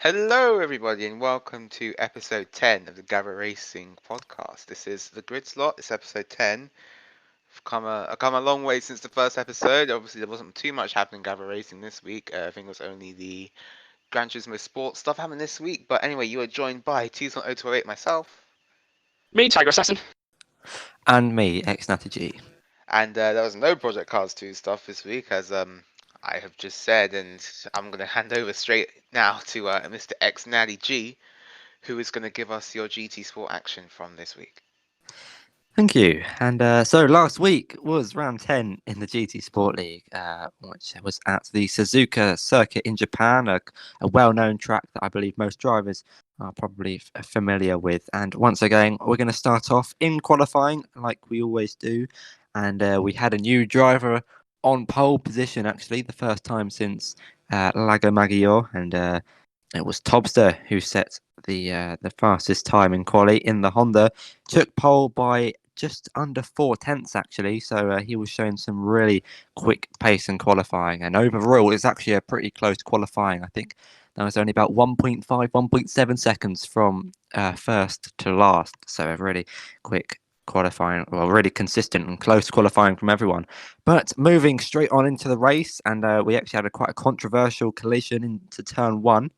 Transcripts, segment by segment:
Hello, everybody, and welcome to episode 10 of the Gavra Racing podcast. This is the Grid Slot. It's episode 10. I've come a long way since the first episode. Obviously, there wasn't too much happening in Gavra Racing this week. I think it was only the Gran Turismo Sport stuff happening this week. But anyway, you are joined by Tucson0208, myself. Me, Tiger Assassin. And me, Xx-ITsJax-xX. And there was no Project Cars 2 stuff this week, as I have just said, and I'm going to hand over straight now to Mr. X Natty G, who is going to give us your GT Sport action from this week. Thank you. And so last week was round 10 in the GT Sport League, which was at the Suzuka circuit in Japan, a well-known track that I believe most drivers are probably familiar with. And once again, we're going to start off in qualifying like we always do. And we had a new driver on pole position, actually, the first time since Lago Maggiore. And it was Tobster who set the fastest time in quali in the Honda. Took pole by just under 4/10 actually, so he was showing some really quick pace in qualifying, and overall it's actually a pretty close qualifying. I think that was only about 1.5 1.7 seconds from first to last, so a really quick qualifying, well, really consistent and close qualifying from everyone. But moving straight on into the race, and we actually had quite a controversial collision into turn one.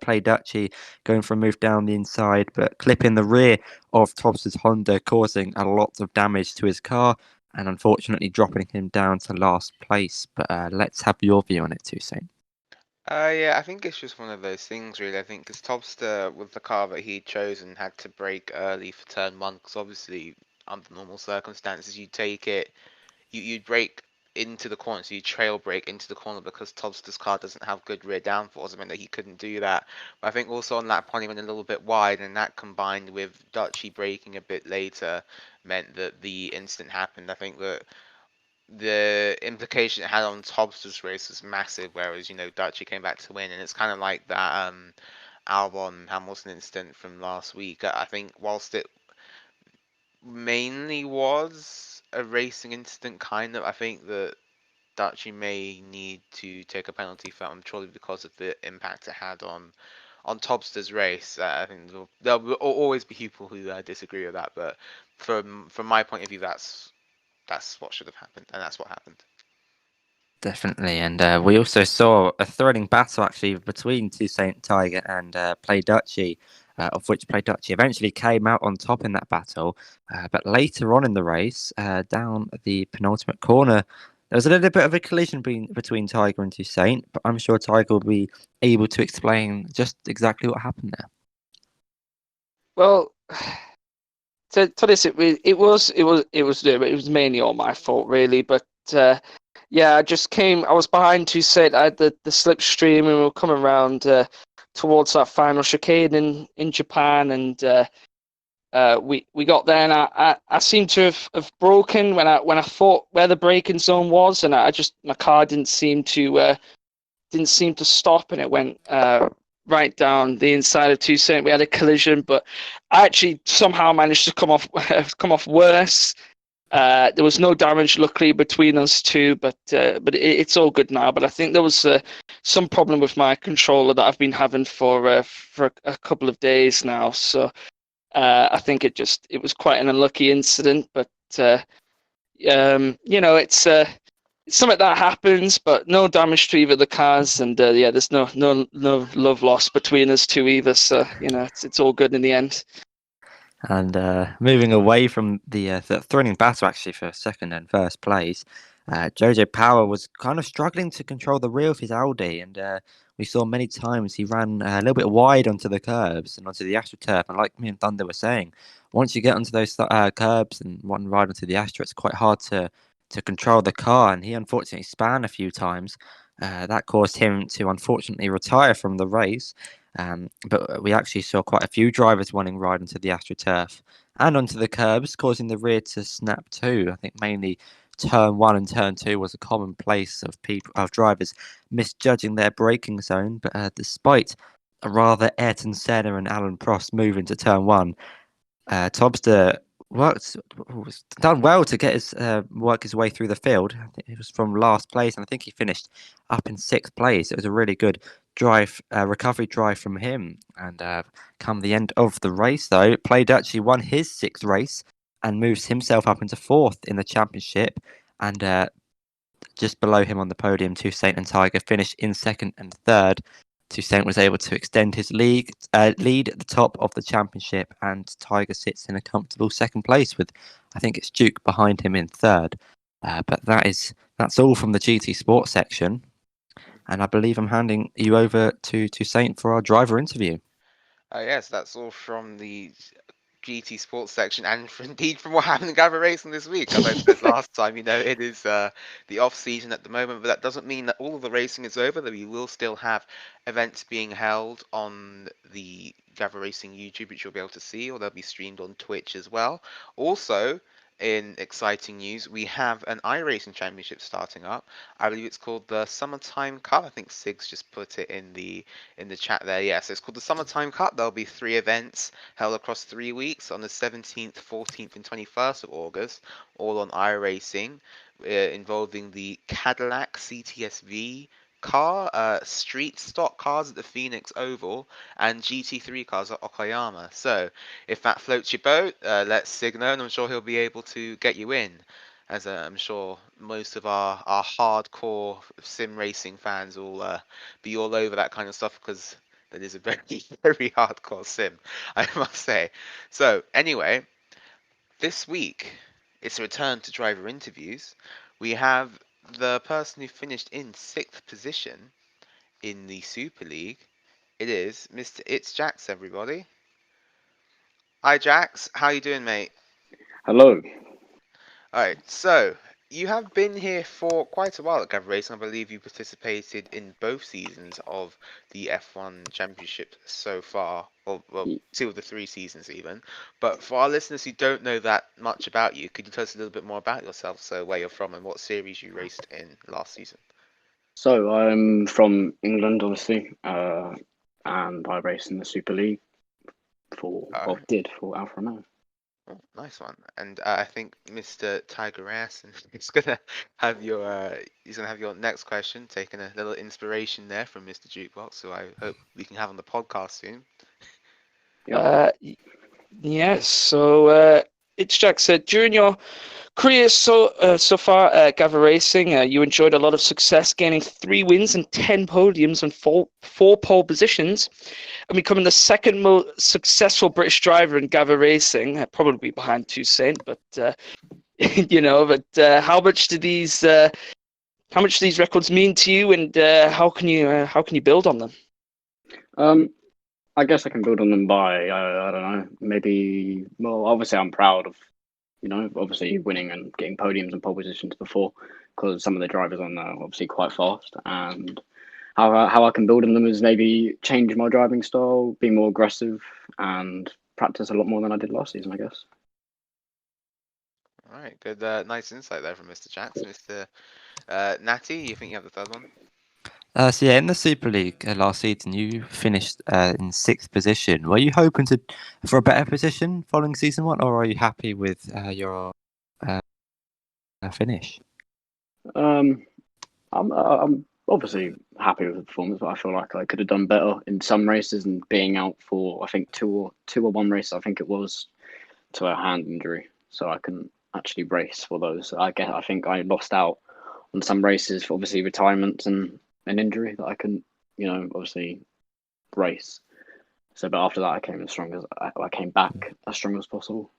Play Dutchy going for a move down the inside, but clipping the rear of Tobster's Honda, causing a lot of damage to his car and unfortunately dropping him down to last place. But let's have your view on it too, Saint. Yeah, I think it's just one of those things, really. I think because Tobster, with the car that he'd chosen, had to brake early for turn one, because obviously, under normal circumstances, you'd brake into the corner, so you trail brake into the corner because Tobster's car doesn't have good rear downforce. I mean, that he couldn't do that. But I think also on that point, he went a little bit wide, and that combined with Dutchy braking a bit later meant that the incident happened. I think that the implication it had on Tobster's race was massive, whereas Dutchy came back to win, and it's kind of like that Albon Hamilton incident from last week. I think whilst it mainly was a racing incident, kind of, I think that Dutchy may need to take a penalty for him, purely because of the impact it had on Tobster's race. I think there will always be people who disagree with that, but from my point of view, that's what should have happened, and that's what happened. Definitely, and we also saw a thrilling battle actually between Toussaint Tiger and Play Dutchy, of which Play Dutchy eventually came out on top in that battle. But later on in the race, down the penultimate corner, there was a little bit of a collision between Tiger and Toussaint, but I'm sure Tiger will be able to explain just exactly what happened there. Well, to this, it was mainly all my fault, really. But yeah, I was behind Toussaint. I had the slipstream, and we were coming around towards that final chicane in Japan, and we got there, and I seemed to have broken when I thought where the braking zone was, and my car didn't seem to stop, and it went right down the inside of Toussaint. We had a collision, but I actually somehow managed to come off worse. There was no damage, luckily, between us two, but it's all good now. But I think there was some problem with my controller that I've been having for a couple of days now. So I think it was quite an unlucky incident. But it's something that happens, but no damage to either of the cars, and yeah, there's no love lost between us two either. So it's all good in the end. And moving away from the thrilling battle actually for second and first place, Jojo Power was kind of struggling to control the rear of his Audi, and we saw many times he ran a little bit wide onto the curbs and onto the AstroTurf. And like me and Thunder were saying, once you get onto those curbs and one ride onto the Astro, it's quite hard to control the car, and he unfortunately span a few times. That caused him to unfortunately retire from the race. But we actually saw quite a few drivers wanting ride onto the AstroTurf and onto the curbs, causing the rear to snap too. I think mainly turn one and turn two was a common place of drivers misjudging their braking zone. But despite a rather Ayrton Senna and Alan Prost move into turn one, Tobster was done well to get his work his way through the field. I think it was from last place, and I think he finished up in sixth place. It was a really good drive, recovery drive from him. And come the end of the race, though, Played actually won his sixth race and moves himself up into fourth in the championship. And just below him on the podium, Toussaint and Tiger finished in second and third. Toussaint was able to extend his lead at the top of the championship, and Tiger sits in a comfortable second place with, I think it's Duke behind him in third. But that's all from the GT Sports section, and I believe I'm handing you over to Toussaint for our driver interview. Yes, that's all from the GT Sports section, and indeed from what happened in Gavra Racing this week. As I said last time, it is the off season at the moment, but that doesn't mean that all of the racing is over. That we will still have events being held on the Gavra Racing YouTube, which you'll be able to see, or they'll be streamed on Twitch as well. Also, in exciting news, we have an iRacing Championship starting up. I believe it's called the Summertime Cup. I think Sigs just put it in the chat there. Yes, it's called the Summertime Cup. There'll be 3 events held across 3 weeks on the 17th, 14th, and 21st of August, all on iRacing, involving the Cadillac CTSV car, street stock cars at the Phoenix Oval, and GT3 cars at Okayama. So, if that floats your boat, let Sig know, and I'm sure he'll be able to get you in. As I'm sure most of our hardcore sim racing fans will be all over that kind of stuff, because that is a very, very hardcore sim, I must say. So, anyway, this week it's a return to driver interviews. We have the person who finished in 6th position in the Super League. It is Mr. Xx-ITsJax, everybody. Hi, Jax. How you doing, mate? Hello. Alright, so you have been here for quite a while at Gavra Racing. I believe you participated in both seasons of the F1 Championship so far, or well, 2 of the 3 seasons even. But for our listeners who don't know that much about you, could you tell us a little bit more about yourself, so where you're from and what series you raced in last season? So I'm from England, obviously, and I race in the Super League for Alfa Romeo. Oh, nice one. And I think Mr. Tiger Racing is gonna have your next question, taking a little inspiration there from Mr. Jukebox, who I hope we can have on the podcast soon. Yes. So Xx-ItsJax said during your career so far at Gavra Racing, you enjoyed a lot of success, gaining 3 wins and 10 podiums and 4 pole positions, and becoming the second most successful British driver in Gavra Racing, probably behind Toussaint. But how much do these records mean to you, and how can you build on them? I guess I can build on them by I don't know, maybe. Well, obviously I'm proud of obviously winning and getting podiums and pole positions before, because some of the drivers on there are obviously quite fast. And how I can build on them is maybe change my driving style, be more aggressive, and practice a lot more than I did last season, I guess. All right, good, nice insight there from Mr. Jax. Mr. Natty, you think you have the third one? So yeah, in the Super League last season, you finished in 6th position. Were you hoping for a better position following season 1, or are you happy with your finish? I'm obviously happy with the performance, but I feel like I could have done better in some races, and being out for I think two or one race, I think it was, to a hand injury, so I couldn't actually race for those. I think I lost out on some races for obviously retirement and an injury that I couldn't, obviously race. So, but after that, I came back as strong as possible.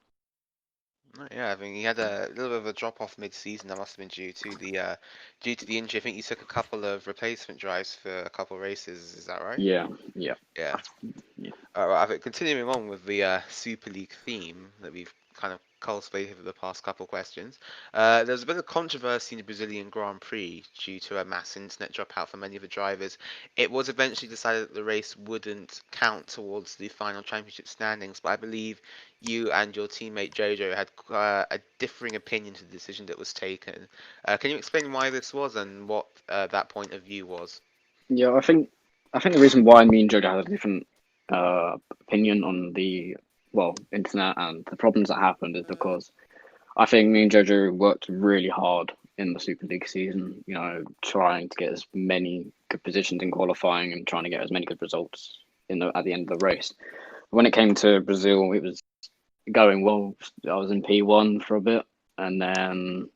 Yeah, I think he had a little bit of a drop off mid-season. That must have been due to the injury. I think you took a couple of replacement drives for a couple of races. Is that right? Yeah. Yeah. I think continuing on with the Super League theme that we've kind of cultivated for the past couple of questions, there's a bit of controversy in the Brazilian Grand Prix due to a mass internet dropout for many of the drivers. It was eventually decided that the race wouldn't count towards the final championship standings, but I believe you and your teammate Jojo had a differing opinion to the decision that was taken. Can you explain why this was and what that point of view was? Yeah, I think the reason why me and Jojo had a different opinion on the internet and the problems that happened is because I think me and Jojo worked really hard in the Super League season, trying to get as many good positions in qualifying and trying to get as many good results at the end of the race. When it came to Brazil, it was going well. I was in P1 for a bit, and then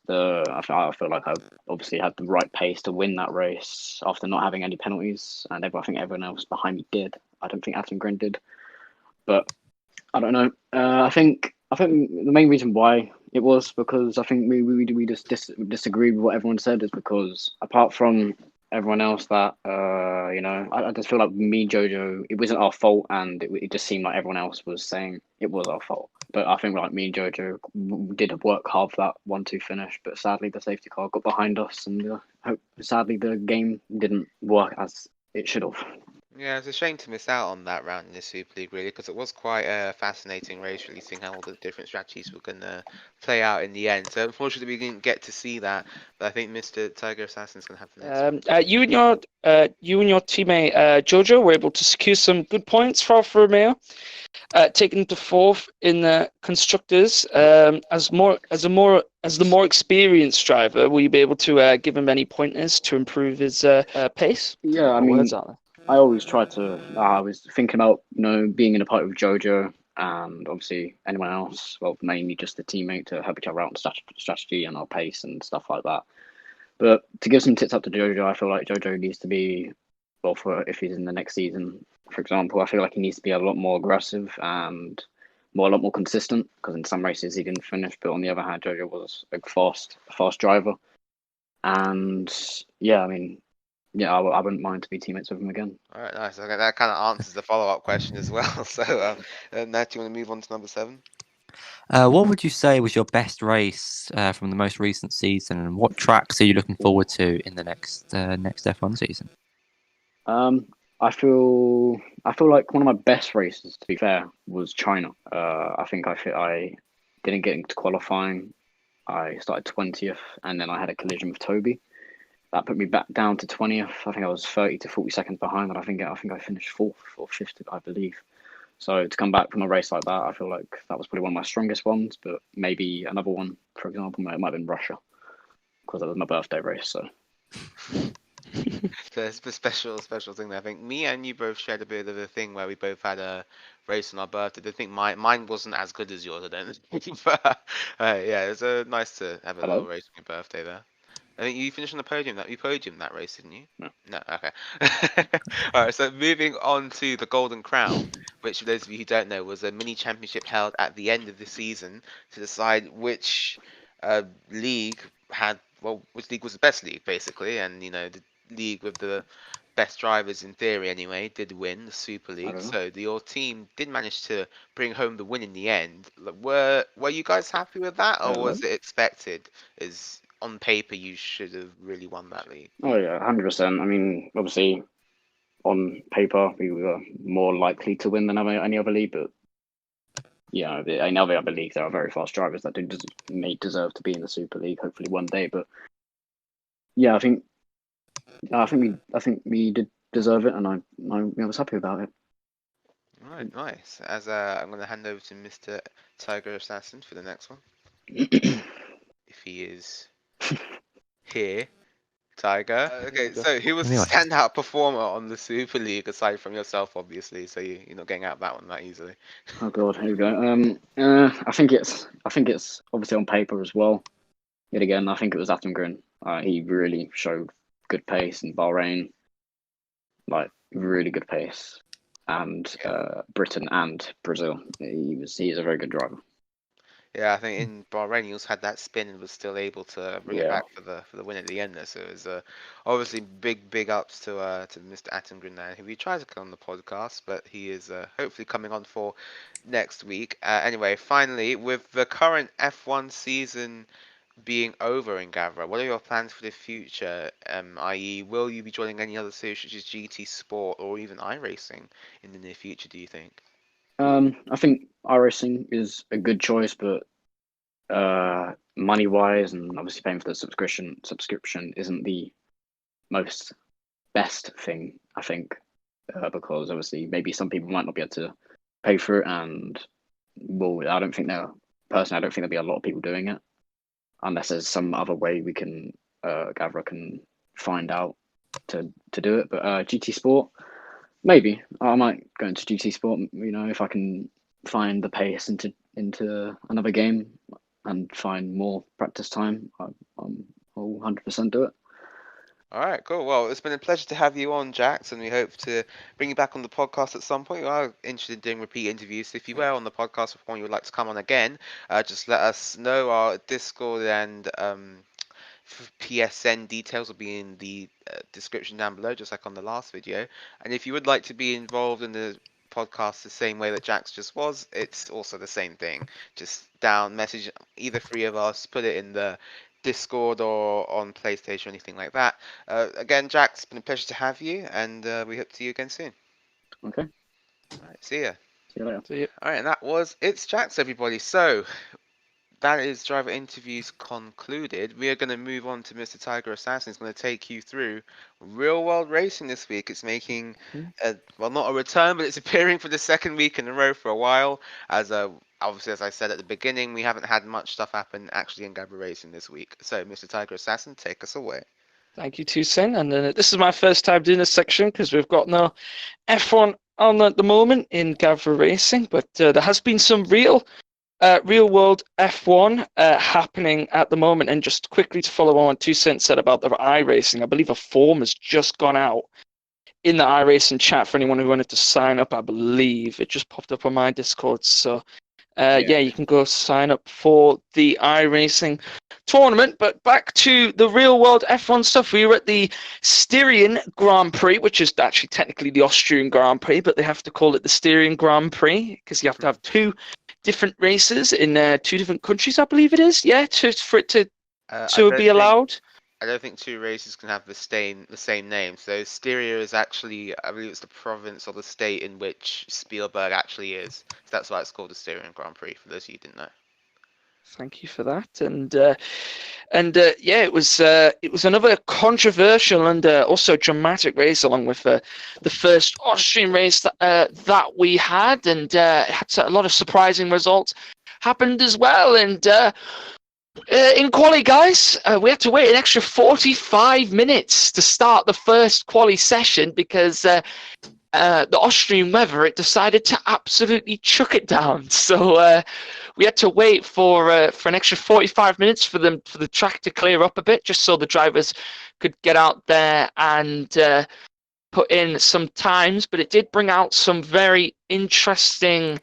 I feel like I obviously had the right pace to win that race after not having any penalties, and I think everyone else behind me did. I don't think Atengren did, but I don't know. I think the main reason why it was because I think we just disagreed with what everyone said is because apart from everyone else that I just feel like me Jojo, it wasn't our fault, and it just seemed like everyone else was saying it was our fault. But I think like me and Jojo did work hard for that 1-2 finish, but sadly the safety car got behind us, and sadly the game didn't work as it should have. Yeah, it's a shame to miss out on that round in the Super League, really, because it was quite a fascinating race, really, seeing how all the different strategies were going to play out in the end. So, unfortunately, we didn't get to see that, but I think Mr. Tiger Assassin's going to have the next one. You and your teammate Jojo were able to secure some good points for Alfa Romeo, taking to fourth in the constructors. As the more experienced driver, will you be able to give him any pointers to improve his pace? Yeah, I mean, I always try to. I was thinking about being in a party with Jojo and obviously anyone else. Well, mainly just the teammate to help each other out on strategy and our pace and stuff like that. But to give some tips up to Jojo, I feel like Jojo needs to be, for if he's in the next season, for example, I feel like he needs to be a lot more aggressive and a lot more consistent, because in some races he didn't finish, but on the other hand, Jojo was a fast driver. And yeah, I mean, yeah, I wouldn't mind to be teammates with him again. All right, nice. Okay, that kind of answers the follow-up question as well. So, Nat, do you want to move on to number 7? What would you say was your best race from the most recent season, and what tracks are you looking forward to in the next F1 season? I feel like one of my best races, to be fair, was China. I think I didn't get into qualifying. I started 20th, and then I had a collision with Toby. That put me back down to 20th. I think I was 30 to 40 seconds behind, and I think I finished 4th or 5th, I believe. So to come back from a race like that, I feel like that was probably one of my strongest ones. But maybe another one, for example, might have been Russia, because that was my birthday race. So There's a special thing there. I think me and you both shared a bit of a thing where we both had a race on our birthday. I think mine wasn't as good as yours, I don't think. But yeah, it's nice to have a little race on your birthday there. I think you finished on the podium. You podiumed that race, didn't you? No. No. Okay. All right. So moving on to the Golden Crown, which for those of you who don't know was a mini championship held at the end of the season to decide which league which league was the best league, basically, and the league with the best drivers in theory anyway did win the Super League. So your team did manage to bring home the win in the end. Were you guys happy with that, or was it expected? Is on paper you should have really won that league? Oh yeah, 100%. I mean, obviously, on paper we were more likely to win than any other league, but yeah, in other leagues there are very fast drivers that may deserve to be in the Super League. Hopefully one day, but yeah, I think we did deserve it, and I was happy about it. All right, nice. As I'm going to hand over to Mr. Tiger Assassin for the next one, if he is here. Tiger. Okay, so who was the standout performer on the Super League aside from yourself, obviously? So you're not getting out that one that easily. Oh God, here we go. I think it's obviously on paper as well. Yet again, I think it was Atengren. He really showed good pace in Bahrain, like really good pace, and Britain and Brazil. He is a very good driver. Yeah, I think in Bahrain he also had that spin and was still able to bring it back for the win at the end there. So it was obviously big ups to Mr. Atengren there, who we tried to come on the podcast, but he is hopefully coming on for next week. Anyway, finally, with the current F1 season being over in Gavra, what are your plans for the future? I.e., will you be joining any other series such as GT Sport or even iRacing in the near future? Do you think? I think iRacing is a good choice, but money wise and obviously paying for the subscription isn't the most best thing, I think, because obviously maybe some people might not be able to pay for it, and well, I don't think there'll be a lot of people doing it unless there's some other way we can Gavra can find out to do it. But GT Sport, maybe I might go into GT Sport. If I can find the pace into another game and find more practice time, I'll 100% do it. All right, cool. Well, it's been a pleasure to have you on, Jax, and we hope to bring you back on the podcast at some point. We are interested in doing repeat interviews. So if you were on the podcast before and you would like to come on again, just let us know. Our Discord and PSN details will be in the description down below, just like on the last video. And if you would like to be involved in the podcast the same way that Jax just was, it's also the same thing. Just message either three of us, put it in the Discord or on PlayStation or anything like that. Again, Jax, it's been a pleasure to have you, and we hope to see you again soon. Okay. All right, see ya. See you later. See you. All right, and that was Xx-ItsJax, everybody. So that is driver interviews concluded. We are going to move on to Mr. Tiger Assassin. He's going to take you through real world racing this week. It's making, not a return, but it's appearing for the second week in a row for a while. As obviously, as I said at the beginning, we haven't had much stuff happen actually in Gavra Racing this week. So, Mr. Tiger Assassin, take us away. Thank you, Toussaint. And this is my first time doing this section because we've got no F1 on at the moment in Gavra Racing, but there has been some real world F1 happening at the moment. And just quickly to follow on what Toussaint said about the iRacing, I believe a form has just gone out in the iRacing chat for anyone who wanted to sign up. I believe it just popped up on my Discord. So yeah, you can go sign up for the iRacing tournament. But back to the real world F1 stuff. We were at the Styrian Grand Prix, which is actually technically the Austrian Grand Prix, but they have to call it the Styrian Grand Prix because you have to have two different races in two different countries, I believe it is. Yeah, for it to be allowed. I don't think two races can have the same name. So Styria is actually, I believe it's the province or the state in which Spielberg actually is. So that's why it's called the Styrian Grand Prix, for those of you who didn't know. Thank you for that. And yeah, it was another controversial and also dramatic race, along with the first Austrian race that we had, and had a lot of surprising results happened as well. And in quali, guys, we had to wait an extra 45 minutes to start the first quali session because the Austrian weather, it decided to absolutely chuck it down. So we had to wait for an extra 45 minutes for the track to clear up a bit, just so the drivers could get out there and put in some times. But it did bring out some very interesting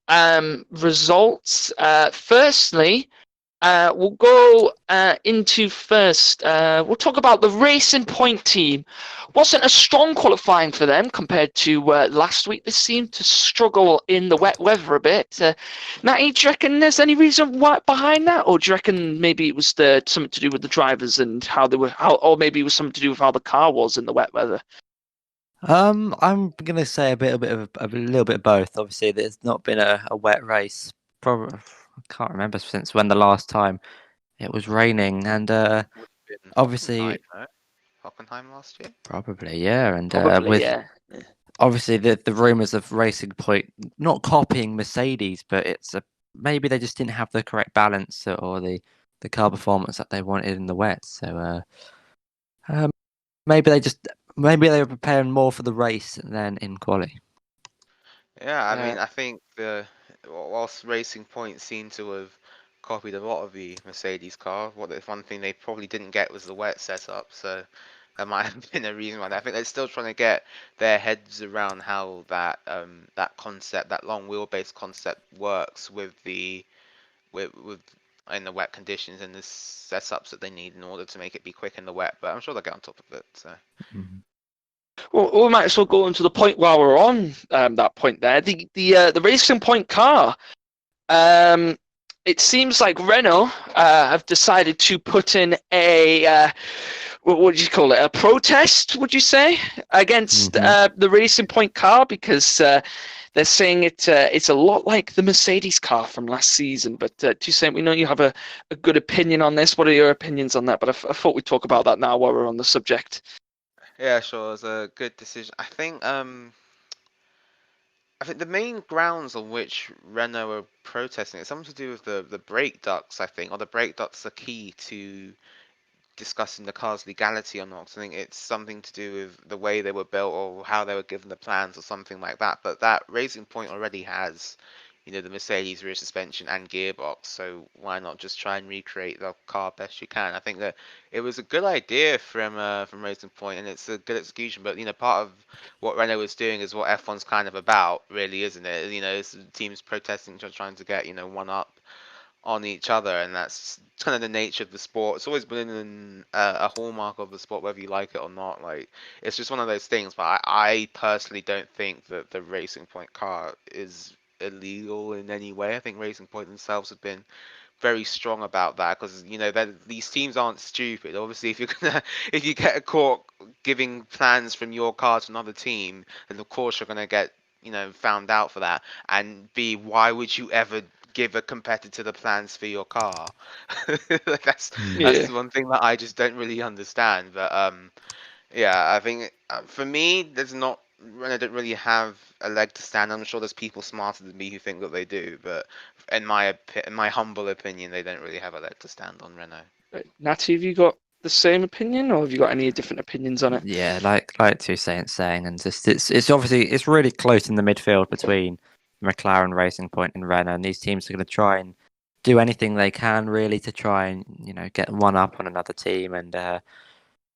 results. Firstly, we'll go into first. We'll talk about the Racing Point team. Wasn't a strong qualifying for them compared to last week. They seemed to struggle in the wet weather a bit. Natty, do you reckon there's any reason behind that, or do you reckon maybe it was something to do with the drivers and how they were, or maybe it was something to do with how the car was in the wet weather? I'm gonna say a little bit of both. Obviously, there's not been a wet race. Probably, I can't remember since when the last time it was raining, and obviously Hockenheim last year. Probably, yeah, and Yeah. obviously the rumors of Racing Point not copying Mercedes, but maybe they just didn't have the correct balance or the car performance that they wanted in the wet. So maybe they were preparing more for the race than in quali. Yeah, I mean, I think whilst Racing Point seemed to have copied a lot of the Mercedes car, one thing they probably didn't get was the wet setup. So that might have been a reason why. I think they're still trying to get their heads around how that concept, that long wheelbase concept, works with in the wet conditions and the setups that they need in order to make it be quick in the wet. But I'm sure they'll get on top of it. So. Mm-hmm. Well, we might as well go into the point while we're on that point there. The Racing Point car. It seems like Renault have decided to put in a what would you call it? A protest? Would you say against the Racing Point car because they're saying it's a lot like the Mercedes car from last season. But Toussaint, we know you have a good opinion on this. What are your opinions on that? But I thought we'd talk about that now while we're on the subject. Yeah, sure. It was a good decision. I think I think the main grounds on which Renault are protesting it's something to do with the brake ducts, I think, or the brake ducts are key to discussing the car's legality or not. I think it's something to do with the way they were built or how they were given the plans or something like that. But that Racing Point already has, the Mercedes rear suspension and gearbox, so why not just try and recreate the car best you can? I think that it was a good idea from Racing Point, and it's a good execution. But part of what Renault was doing is what F1's kind of about, really, isn't it? It's teams protesting, just trying to get one up on each other, and that's kind of the nature of the sport. It's always been a hallmark of the sport, whether you like it or not. Like, it's just one of those things. But I personally don't think that the Racing Point car is illegal in any way. I think Racing Point themselves have been very strong about that because these teams aren't stupid. Obviously, if you get caught giving plans from your car to another team, then of course you're gonna get found out for that. And B, why would you ever give a competitor the plans for your car? Like, that's Yeah. the one thing that I just don't really understand. But yeah, I think for me, there's not. I don't really have a leg to stand. I'm sure there's people smarter than me who think that they do, but in my humble opinion, they don't really have a leg to stand on Renault. Right. Natty, have you got the same opinion, or have you got any different opinions on it? Yeah, like Two Saints saying, and just it's obviously it's really close in the midfield between McLaren, Racing Point, and Renault, and these teams are going to try and do anything they can really to try and get one up on another team. And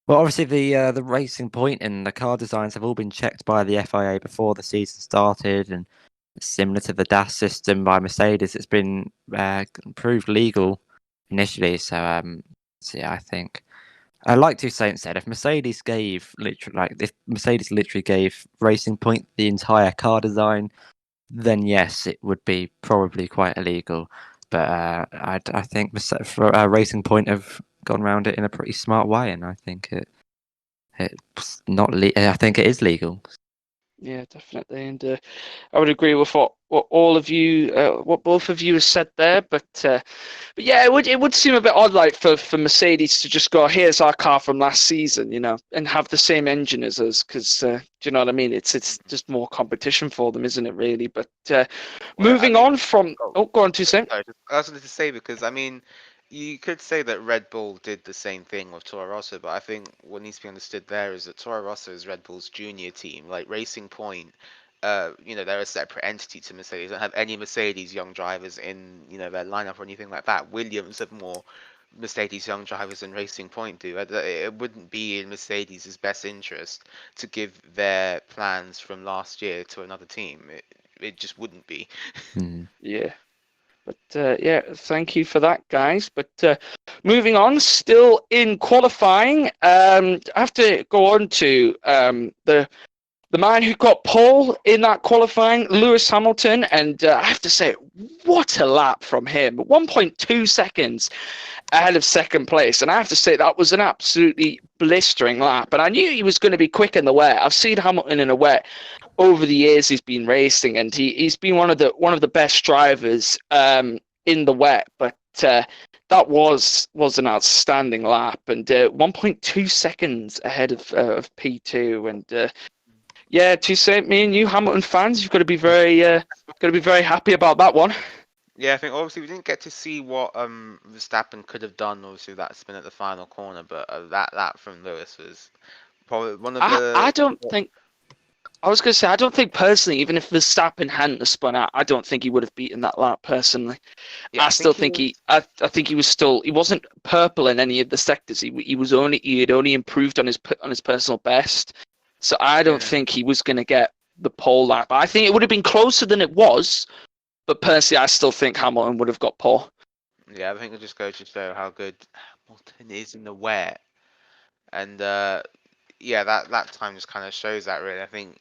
well, obviously the Racing Point and the car designs have all been checked by the FIA before the season started, and similar to the DAS system by Mercedes, it's been proved legal initially. So yeah, I think. Like Two Saints said, if Mercedes literally gave Racing Point the entire car design, then yes, it would be probably quite illegal. But I think Racing Point have gone around it in a pretty smart way, and I think it's not. I think it is legal. Yeah, definitely, and I would agree with what all of you, what both of you have said there. But yeah, it would seem a bit odd, like for Mercedes to just go, here's our car from last season, and have the same engine as us, because do you know what I mean? It's just more competition for them, isn't it? Really, but moving on from go on, Two Saints. Sorry, I was going to say because you could say that Red Bull did the same thing with Toro Rosso, but I think what needs to be understood there is that Toro Rosso is Red Bull's junior team. Like Racing Point, they're a separate entity to Mercedes. They don't have any Mercedes young drivers in their lineup or anything like that. Williams have more Mercedes young drivers than Racing Point do. It wouldn't be in Mercedes' best interest to give their plans from last year to another team. It just wouldn't be. Yeah. But yeah, thank you for that, guys. But moving on, still in qualifying, I have to go on to the man who got pole in that qualifying, Lewis Hamilton, and I have to say, what a lap from him! 1.2 seconds ahead of second place, and I have to say that was an absolutely blistering lap. And I knew he was going to be quick in the wet. I've seen Hamilton in a wet over the years he's been racing, and he's been one of the best drivers in the wet. But that was an outstanding lap, and 1.2 seconds ahead of P2. And yeah, to say, me and you Hamilton fans, you've got to be very happy about that one. Yeah, I think obviously we didn't get to see what Verstappen could have done. Obviously, that spin at the final corner, but that from Lewis was probably one of the. I don't think. I was going to say, I don't think personally, even if Verstappen hadn't have spun out, I don't think he would have beaten that lap personally. Yeah, I still think I think he wasn't purple in any of the sectors. He had only improved on his personal best. So I don't think he was going to get the pole lap. I think it would have been closer than it was, but personally, I still think Hamilton would have got pole. Yeah, I think it just goes to show how good Hamilton is in the wet, and yeah, that time just kind of shows that really. I think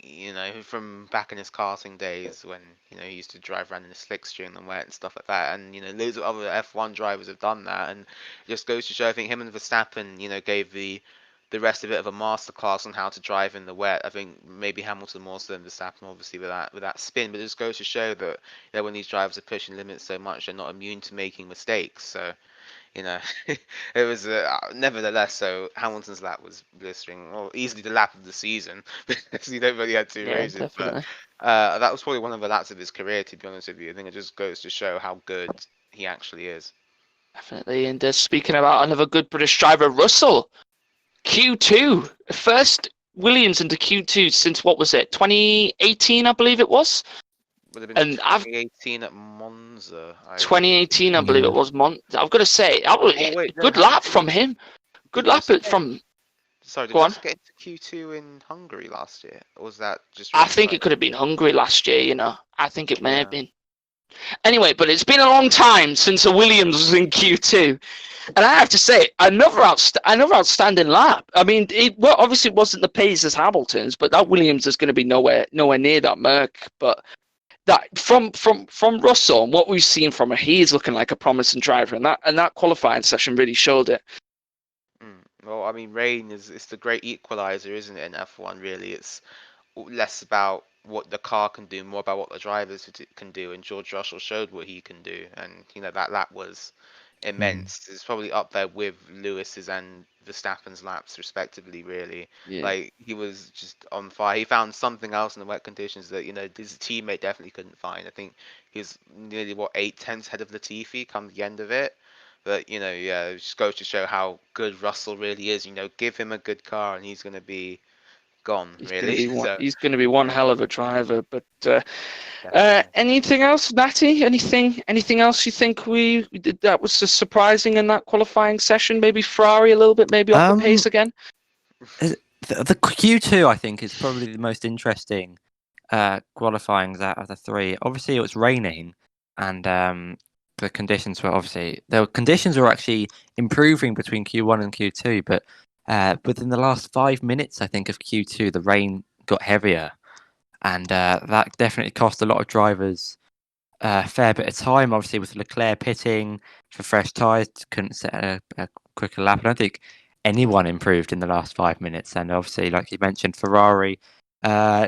from back in his karting days when he used to drive around in the slicks during the wet and stuff like that, and loads of other F1 drivers have done that, and it just goes to show. I think him and Verstappen gave the rest a bit of a masterclass on how to drive in the wet. I think maybe Hamilton more so than Verstappen, obviously with that spin, but it just goes to show that when these drivers are pushing limits so much, they're not immune to making mistakes. So you know, it was nevertheless. So Hamilton's lap was blistering, or easily the lap of the season because he don't really had two Yeah, races. But definitely. that was probably one of the laps of his career, to be honest with you. I think it just goes to show how good he actually is. Definitely. And speaking about another good British driver, Russell, Q2. First Williams into Q2 since, what was it, 2018, I believe it was? Would have been And 2018 at Monza. 2018, I believe Yeah. it was. I've got to say, that was Oh wait, no, good lap from him. Good did lap Russell get from. Sorry, did Go on. Russell get into Q2 in Hungary last year? Or was that just I think it ringside? could have been Hungary last year, you know. I think it may have Yeah. been. Anyway, but it's been a long time since a Williams was in Q2. And I have to say, another outstanding lap. I mean, obviously it wasn't the pace as Hamilton's, but that Williams is going to be nowhere near that Merc. But that from Russell and what we've seen from him, he is looking like a promising driver, and that qualifying session really showed it. Well, I mean, rain is it's the great equalizer, isn't it? In F1, really, it's less about what the car can do, more about what the drivers can do. And George Russell showed what he can do, and that lap was immense. It's probably up there with Lewis's and Verstappen's laps, respectively. Really, Yeah. like he was just on fire. He found something else in the wet conditions that his teammate definitely couldn't find. I think he was nearly 8 tenths ahead of Latifi come the end of it. But yeah, it just goes to show how good Russell really is. Give him a good car, and he's going to be gone, He's going to really. be one. So He's going to be one yeah, hell of a driver. But definitely. anything else, Natty? Anything else you think we did that was just surprising in that qualifying session? Maybe Ferrari a little bit, maybe off the pace again. The Q2, I think, is probably the most interesting qualifying out of the three. Obviously, it was raining, and the conditions were actually improving between Q1 and Q2. But within the last 5 minutes, I think, of Q2, the rain got heavier, and that definitely cost a lot of drivers a fair bit of time. Obviously, with Leclerc pitting for fresh tyres, couldn't set a quicker lap. I don't think anyone improved in the last 5 minutes. And obviously, like you mentioned, Ferrari,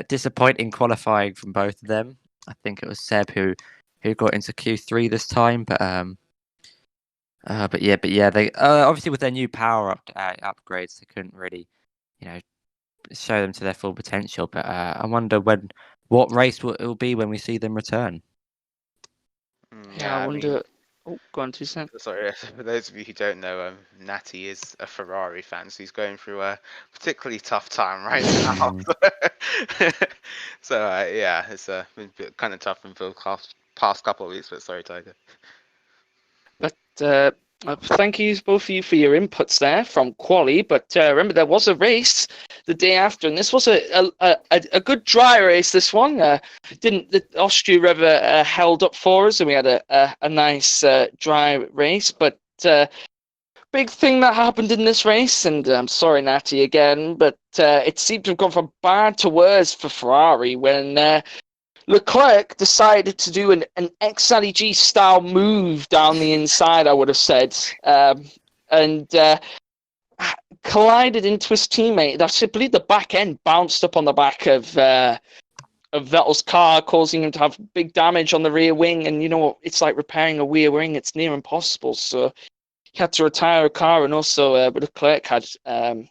disappointing qualifying from both of them. I think it was Seb who got into Q3 this time, but yeah, they obviously with their new power upgrades, they couldn't really, show them to their full potential. But I wonder what race it will be when we see them return. Yeah, I I mean, wonder. Oh, go on, 2 cents. sorry, for those of you who don't know, Natty is a Ferrari fan, so he's going through a particularly tough time right now. So yeah, it's been kind of tough for the past couple of weeks. But sorry, Tiger. But thank you both of you for your inputs there from Quali. But remember, there was a race the day after, and this was a good dry race. This one the Austria River held up for us, and we had a nice dry race. But big thing that happened in this race, and I'm sorry, Natty, again, but it seemed to have gone from bad to worse for Ferrari when Leclerc decided to do an Xx-ITsJax style move down the inside, I would have said, and collided into his teammate. I believe the back end bounced up on the back of Vettel's car, causing him to have big damage on the rear wing. And it's like repairing a rear wing; it's near impossible. So he had to retire a car, and also Leclerc had, I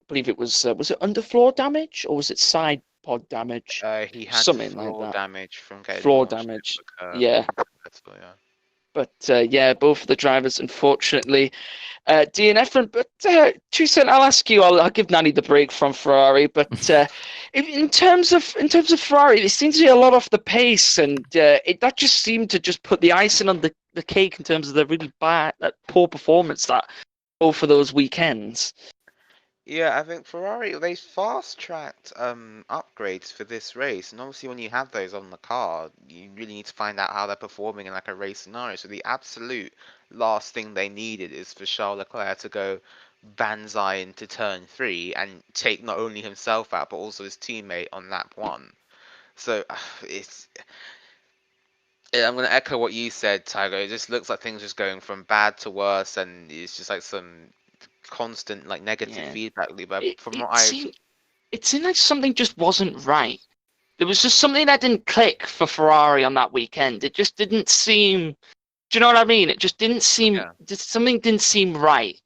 believe it was it underfloor damage or was it side pod damage? He had Something like floor that. damage from getting Floor launched damage. into a curb. Yeah. Yeah. But yeah, both of the drivers, unfortunately, DNF. But Tucson, I'll ask you. I'll give Nanny the break from Ferrari. But in terms of Ferrari, it seems to be a lot off the pace, and that just seemed to just put the icing on the cake in terms of the really bad, poor performance that both of those weekends. Yeah, I think Ferrari, they fast-tracked upgrades for this race, and obviously when you have those on the car, you really need to find out how they're performing in like a race scenario. So the absolute last thing they needed is for Charles Leclerc to go banzai into turn 3 and take not only himself out but also his teammate on lap 1. So I'm going to echo what you said, Tiger. It just looks like things are just going from bad to worse, and it's just like some constant like negative feedback loop. But from what it seemed like something just wasn't right. There was just something that didn't click for Ferrari on that weekend. It just didn't seem Do you know what I mean? It just didn't seem, Yeah. just something didn't seem right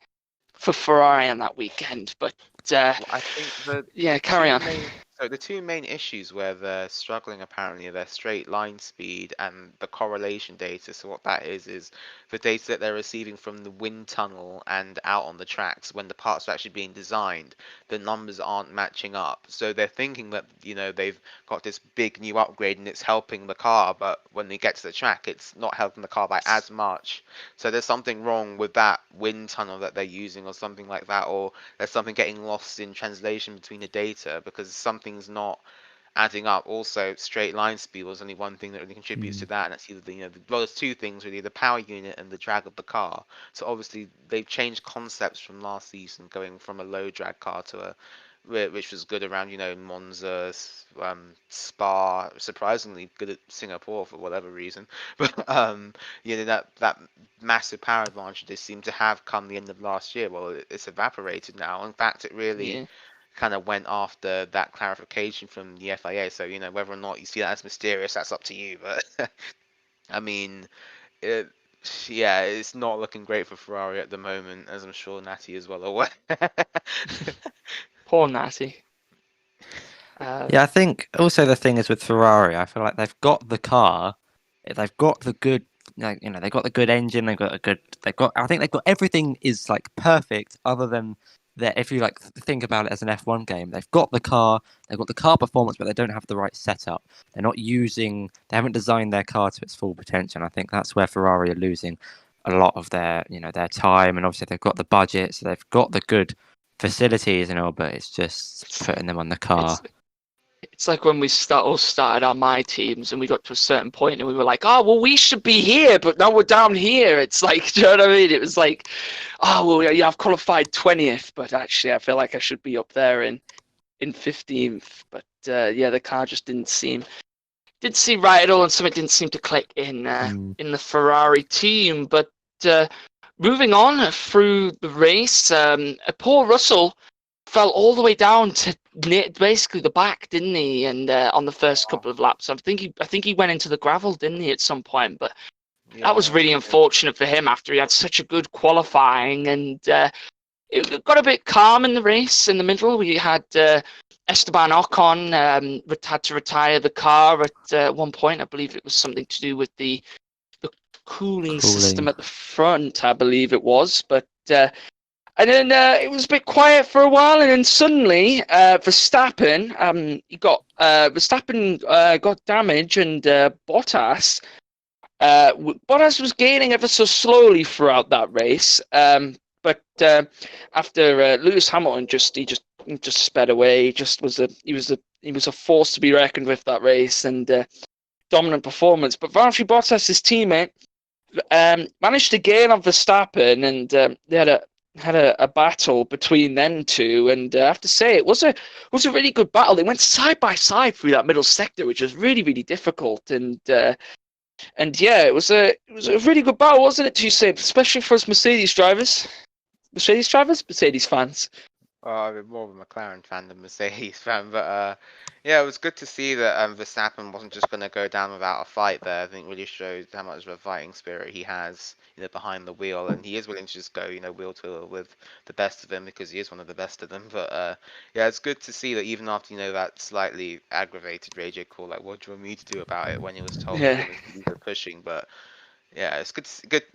for Ferrari on that weekend. But Well, I think yeah, the carry two on. the two main issues where they're struggling apparently are their straight line speed and the correlation data. So what that is the data that they're receiving from the wind tunnel and out on the tracks when the parts are actually being designed, the numbers aren't matching up. So they're thinking that, you know, they've got this big new upgrade and it's helping the car, but when they get to the track, it's not helping the car by as much. So there's something wrong with that wind tunnel that they're using or something like that, or there's something getting lost in translation between the data because something's not adding up. Also, straight line speed was only one thing that really contributes to that, and that's either the, well, there's two things really: the power unit and the drag of the car. So obviously they've changed concepts from last season, going from a low drag car to a which was good around, Monza, Spa, surprisingly good at Singapore for whatever reason. But that massive power advantage they seem to have come the end of last year. Well, it's evaporated now. In fact, it really Yeah. kind of went after that clarification from the FIA. So whether or not you see that as mysterious, that's up to you. But I mean, it, yeah, it's not looking great for Ferrari at the moment, as I'm sure Natty is well aware. Poor Natty. Yeah, I think also the thing is with Ferrari, I feel like they've got the car, they've got the good, they've got the good engine, I think they've got everything is like perfect, other than that. If you like think about it as an F1 game, they've got the car performance, but they don't have the right setup. They haven't designed their car to its full potential. And I think that's where Ferrari are losing a lot of their, their time, and obviously they've got the budget, so they've got the good facilities and all, but it's just putting them on the car. It's like when we all started our my teams and we got to a certain point and we were like, oh, well, we should be here, but now we're down here. It's like, do you know what I mean? It was like, oh, well, yeah, I've qualified 20th, but actually I feel like I should be up there in 15th. But yeah, the car just didn't seem right at all, and something didn't seem to click in the Ferrari team. But moving on through the race, Paul Russell fell all the way down to basically the back, didn't he? And on the first couple of laps, I think he went into the gravel, didn't he, at some point? But that was really unfortunate for him after he had such a good qualifying, and it got a bit calm in the race in the middle. We had Esteban Ocon had to retire the car at one point. I believe it was something to do with the cooling system at the front, I believe it was. But and then it was a bit quiet for a while, and then suddenly Verstappen got damage, and Bottas was gaining ever so slowly throughout that race. But after Lewis Hamilton he just sped away. He was a force to be reckoned with that race, and dominant performance. But Valtteri Bottas, his teammate, managed to gain on Verstappen, and they had a battle between them two, and I have to say it was a really good battle. They went side by side through that middle sector, which was really, really difficult, and yeah, it was a really good battle, wasn't it, to say, especially for us Mercedes fans. I'm more of a McLaren fan than Mercedes fan, but yeah, it was good to see that Verstappen wasn't just going to go down without a fight there. I think really shows how much of a fighting spirit he has, behind the wheel, and he is willing to just go, wheel to wheel with the best of them because he is one of the best of them. But yeah, it's good to see that even after that slightly aggravated radio call, like, what do you want me to do about it, when he was told that he was pushing, but. Yeah, it's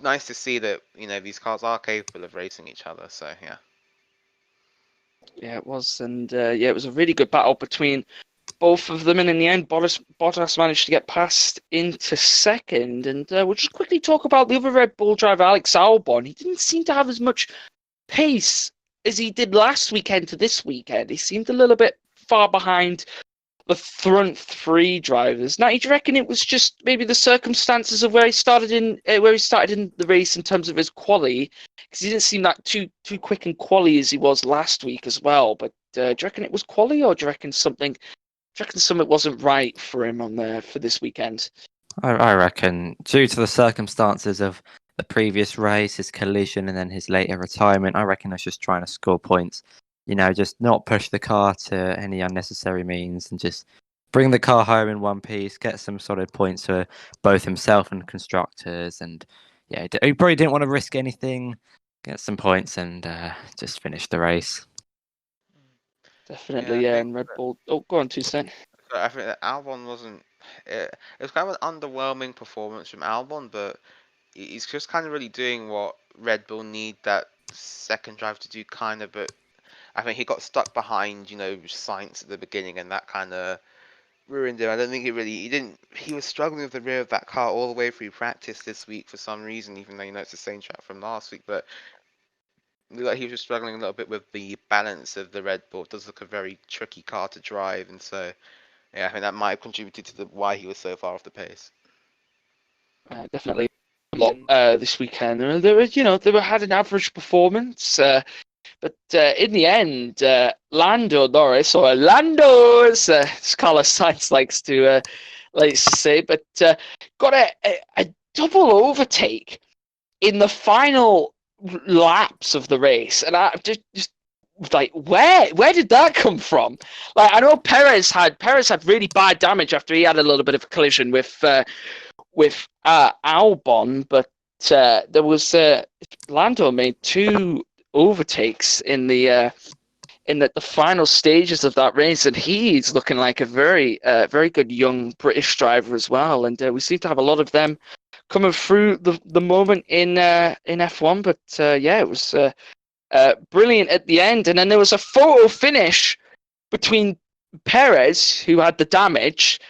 nice to see that these cars are capable of racing each other. So yeah. Yeah, it was, and yeah, it was a really good battle between both of them, and in the end, Bottas managed to get past into second. And we'll just quickly talk about the other Red Bull driver, Alex Albon. He didn't seem to have as much pace as he did last weekend to this weekend. He seemed a little bit far behind the front three drivers. Now, do you reckon it was just maybe the circumstances of where he started in the race in terms of his quali? Because he didn't seem like too quick in quali as he was last week as well. But do you reckon it was quali, or do you reckon something wasn't right for him for this weekend? I reckon due to the circumstances of the previous race, his collision, and then his later retirement, I reckon he's just trying to score points. Just not push the car to any unnecessary means, and just bring the car home in one piece, get some solid points for both himself and constructors, and yeah, he probably didn't want to risk anything, get some points, and just finish the race. Definitely, I yeah. think And Red Bull. Oh, go on, 2 cents. I think that Albon wasn't. It was kind of an underwhelming performance from Albon, but he's just kind of really doing what Red Bull need that second drive to do, kind of. But I think he got stuck behind, Sainz at the beginning, and that kind of ruined him. I don't think he didn't. He was struggling with the rear of that car all the way through practice this week for some reason, even though it's the same track from last week. But it looked like he was just struggling a little bit with the balance of the Red Bull. It does look a very tricky car to drive, and so. Yeah, I think that might have contributed to why he was so far off the pace. Definitely a lot this weekend. They had an average performance, but in the end, Lando Norris, or Lando, as Carlos Sainz likes to say, but got a double overtake in the final laps of the race, and I just like, where did that come from? Like, I know Perez had really bad damage after he had a little bit of a collision with Albon, but there was Lando made 2 overtakes in the final stages of that race, and he's looking like a very very good young British driver as well. And we seem to have a lot of them coming through the moment in F1. But yeah, it was brilliant at the end. And then there was a photo finish between Perez, who had the damage,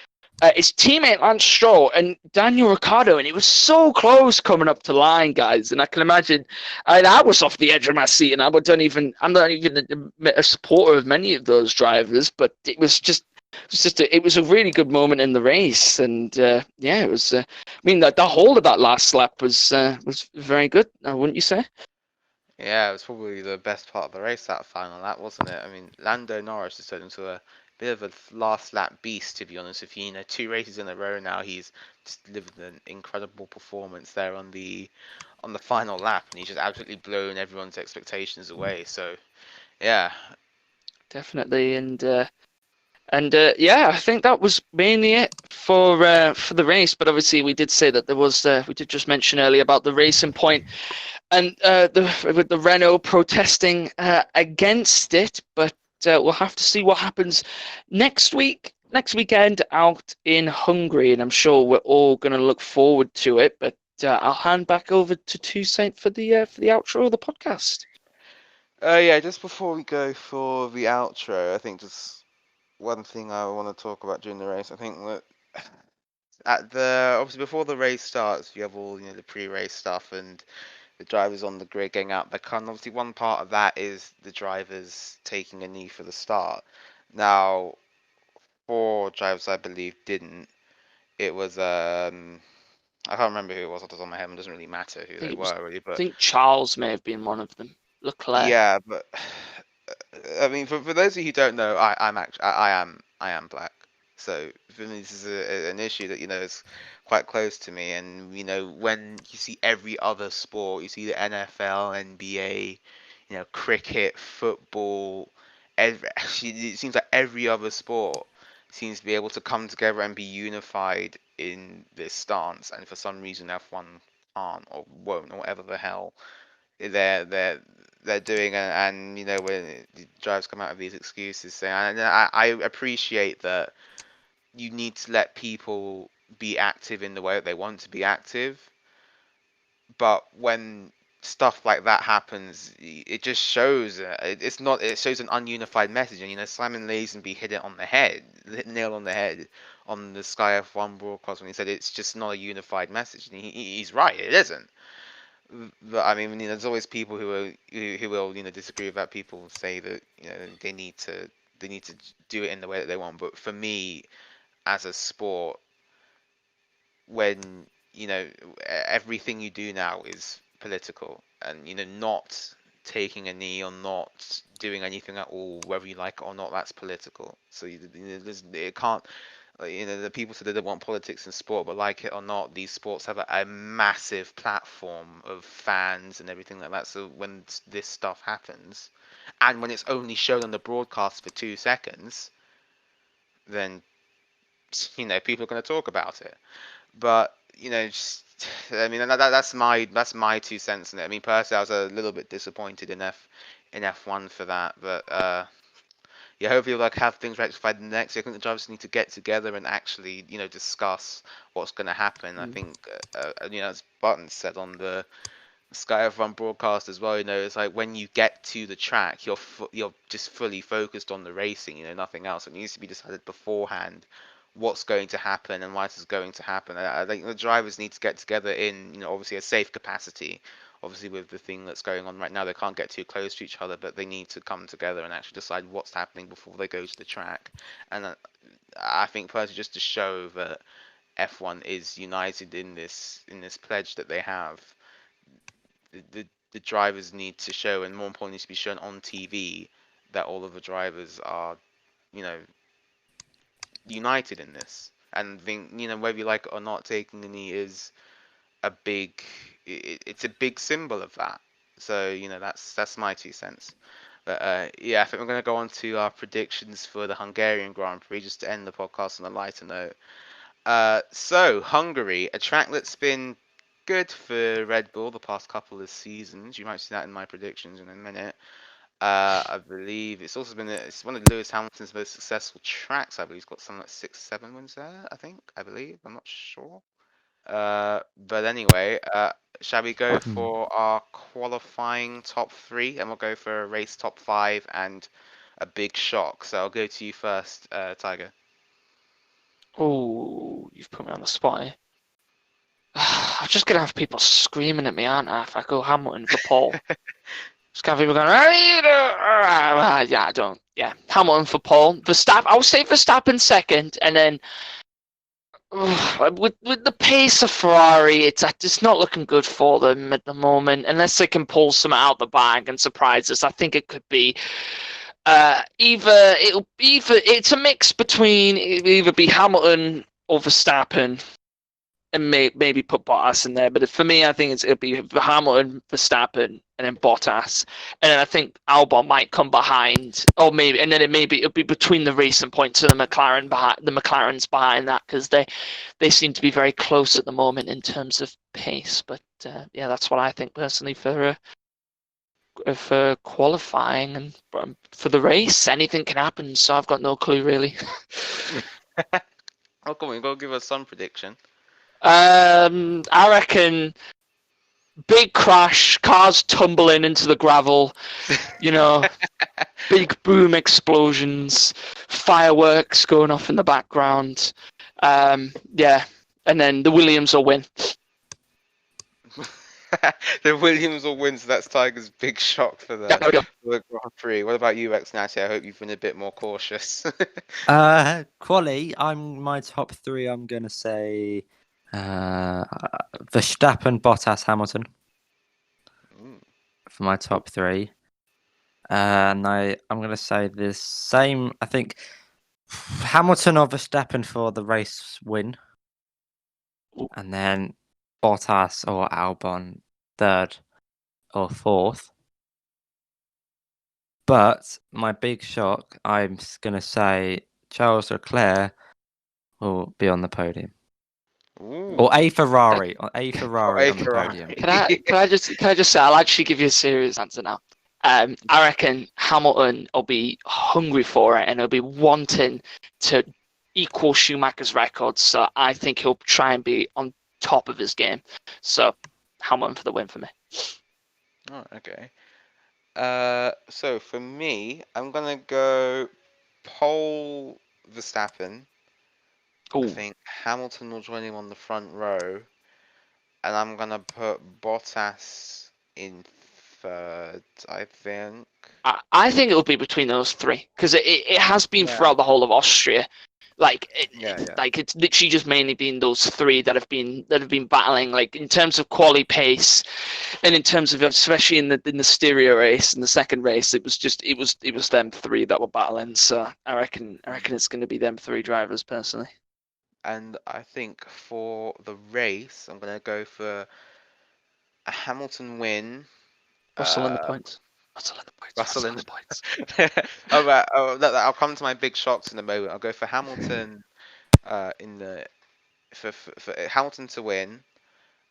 his teammate Lance Stroll, and Daniel Ricciardo, and it was so close coming up to line, guys. And I can imagine, I was off the edge of my seat, and I'm not even a supporter of many of those drivers, but it was a really good moment in the race. And yeah, it was. I mean, the whole of that last lap was very good, wouldn't you say? Yeah, it was probably the best part of the race, that final lap, wasn't it? I mean, Lando Norris has turned into a bit of a last lap beast, to be honest with you. 2 races in a row now, he's just delivered an incredible performance there on the final lap, and he's just absolutely blown everyone's expectations away. So, yeah. Definitely, and yeah, I think that was mainly it for the race. But obviously, we did say that there was we did just mention earlier about the Racing Point and with the Renault protesting against it. But we'll have to see what happens next weekend out in Hungary, and I'm sure we're all going to look forward to it. But I'll hand back over to Toussaint for the outro of the podcast. Yeah, just before we go for the outro, I think just one thing I want to talk about during the race. I think that obviously before the race starts, you have all the pre-race stuff and the drivers on the grid getting out. But obviously one part of that is the drivers taking a knee for the start. Now, 4 drivers I believe didn't. It was I can't remember who it was off the top of my head. It doesn't really matter who they were really, I but think Charles may have been one of them. Leclerc. yeah, but I mean, for those of you who don't know, I am black. So for me, this is an issue that is quite close to me. And when you see every other sport, you see the NFL, NBA, cricket, football. Actually, it seems like every other sport seems to be able to come together and be unified in this stance. And for some reason, F1 can't or won't or whatever the hell they're doing, and when the drivers come out of these excuses saying, and I appreciate that you need to let people be active in the way that they want to be active, but when stuff like that happens, it just shows it shows an ununified message. And Simon Lazenby hit it on the head, nail on the head on the Sky F1 broadcast when he said it's just not a unified message, and he's right, it isn't. But I mean, there's always people who will disagree with that. People say that they need to do it in the way that they want. But for me, as a sport, when everything you do now is political, and not taking a knee or not doing anything at all, whether you like it or not, that's political. So it can't. The people say they don't want politics in sport, but like it or not, these sports have a massive platform of fans and everything like that. So when this stuff happens, and when it's only shown on the broadcast for 2 seconds, then people are going to talk about it. But just I mean, that's my 2 cents in it. I mean, personally, I was a little bit disappointed in F1 for that, but yeah, hopefully we'll have things rectified next year. I think the drivers need to get together and actually, discuss what's going to happen. I think, as Button said on the Sky F1 broadcast as well, it's like when you get to the track, you're just fully focused on the racing, nothing else. It needs to be decided beforehand what's going to happen and why this is going to happen. I think the drivers need to get together in, obviously a safe capacity. Obviously, with the thing that's going on right now, they can't get too close to each other, but they need to come together and actually decide what's happening before they go to the track. And I think personally, just to show that F1 is united in this pledge that they have, the drivers need to show, and more importantly, to be shown on TV, that all of the drivers are, united in this. And think, whether you like it or not, taking the knee is a big, it's a big symbol of that. So that's my 2 cents. But yeah, I think we're going to go on to our predictions for the Hungarian Grand Prix, just to end the podcast on a lighter note. So Hungary, a track that's been good for Red Bull the past couple of seasons. You might see that in my predictions in a minute. I believe it's also it's one of Lewis Hamilton's most successful tracks. I believe he's got something like 6-7 wins there. I believe. I'm not sure. But anyway, shall we go for our qualifying top 3, and we'll go for a race top 5 and a big shock. So I'll go to you first, Tiger. Oh, you've put me on the spot here. I'm just gonna have people screaming at me, aren't I? If I go Hamilton for Paul, just gonna have people going, yeah, I don't. Yeah, Hamilton for Paul. Verstappen. I would say Verstappen second, and then with the pace of Ferrari, it's not looking good for them at the moment. Unless they can pull some out of the bag and surprise us, I think it could be it's a mix between it'll either be Hamilton or Verstappen, and maybe put Bottas in there. But for me, I think it'll be Hamilton, Verstappen, and then Bottas, and then I think Albon might come behind, or maybe, and then it'll be between the racing points and the McLarens behind that, because they seem to be very close at the moment in terms of pace. But yeah, that's what I think personally for qualifying, and for the race, anything can happen. So I've got no clue really. Oh, come on, you gotta give us some prediction. I reckon big crash, cars tumbling into the gravel, big boom explosions, fireworks going off in the background. Yeah, and then the Williams will win. The Williams will win, so that's Tiger's big shock for the Grand Prix. What about you, Xx-ITsJax? I hope you've been a bit more cautious. Quali, my top 3. I'm gonna say Verstappen, Bottas, Hamilton for my top 3. And I'm gonna say the same. I think Hamilton or Verstappen for the race win, and then Bottas or Albon 3rd or 4th. But my big shock, I'm gonna say Charles Leclerc will be on the podium. Ooh. Or a Ferrari on the podium. Can I just say, I'll actually give you a serious answer now. I reckon Hamilton will be hungry for it, and he'll be wanting to equal Schumacher's record. So I think he'll try and be on top of his game. So Hamilton for the win for me. Oh, okay. So for me, I'm gonna go pole Verstappen. Ooh. I think Hamilton will join him on the front row, and I'm gonna put Bottas in 3rd. I think. I think it'll be between those 3, because it has been throughout the whole of Austria. Like it's literally just mainly been those 3 that have been battling. Like in terms of quali pace, and in terms of especially in the stereo race, in the second race, it was them 3 that were battling. So I reckon it's going to be them 3 drivers personally. And I think for the race, I'm gonna go for a Hamilton win. Russell in the points. Russell in the points. I'll come to my big shocks in a moment. I'll go for Hamilton for Hamilton to win,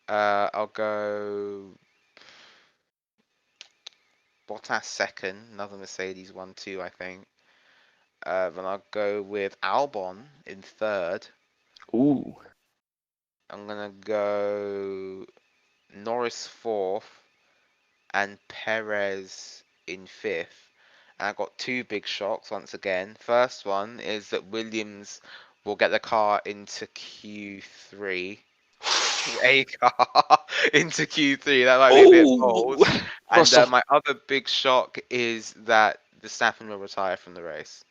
I'll go Bottas second, another Mercedes 1-2, I think. Then I'll go with Albon in third. Ooh. I'm gonna go Norris fourth and Perez in fifth. And I've got two big shocks once again. First one is that Williams will get the car into Q3. A car into Q3. That might be a bit bold. Ooh. And Russell. my other big shock is that Verstappen will retire from the race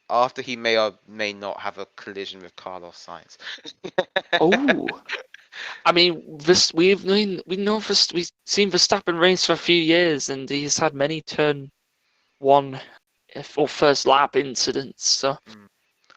after he may or may not have a collision with Carlos Sainz. Oh. I mean, we've seen Verstappen race for a few years, and he's had many turn one or first lap incidents. So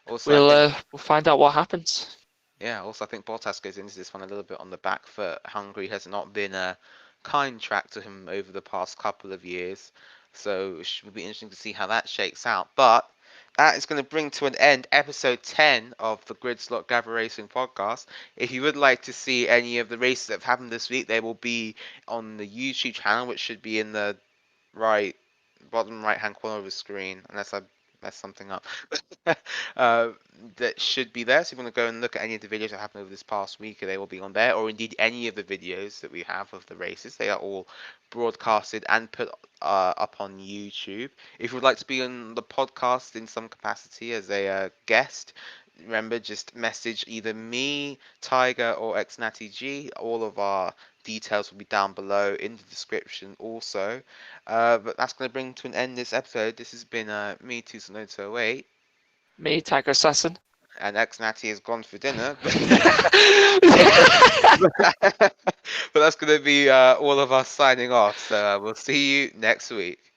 Also, I think we'll find out what happens. yeah. Also, I think Bottas goes into this one a little bit on the back foot. Hungary has not been a kind track to him over the past couple of years, so it will be interesting to see how that shakes out. But that is going to bring to an end episode 10 of the Grid Slot Gavra Racing podcast. If you would like to see any of the races that have happened this week, they will be on the YouTube channel, which should be in the bottom right hand corner of the screen, unless I mess something up. That should be there. So if you want to go and look at any of the videos that happened over this past week, they will be on there, or indeed any of the videos that we have of the races. They are all broadcasted and put up on YouTube. If you would like to be on the podcast in some capacity as a guest, remember, just message either me, Tiger, or Xx-ITsJax. All of our details will be down below in the description also. But that's going to bring to an end this episode. This has been me, Tucson08. Me, Tiger Assassin. And Xx-ITsJax has gone for dinner. But that's going to be all of us signing off. So we'll see you next week.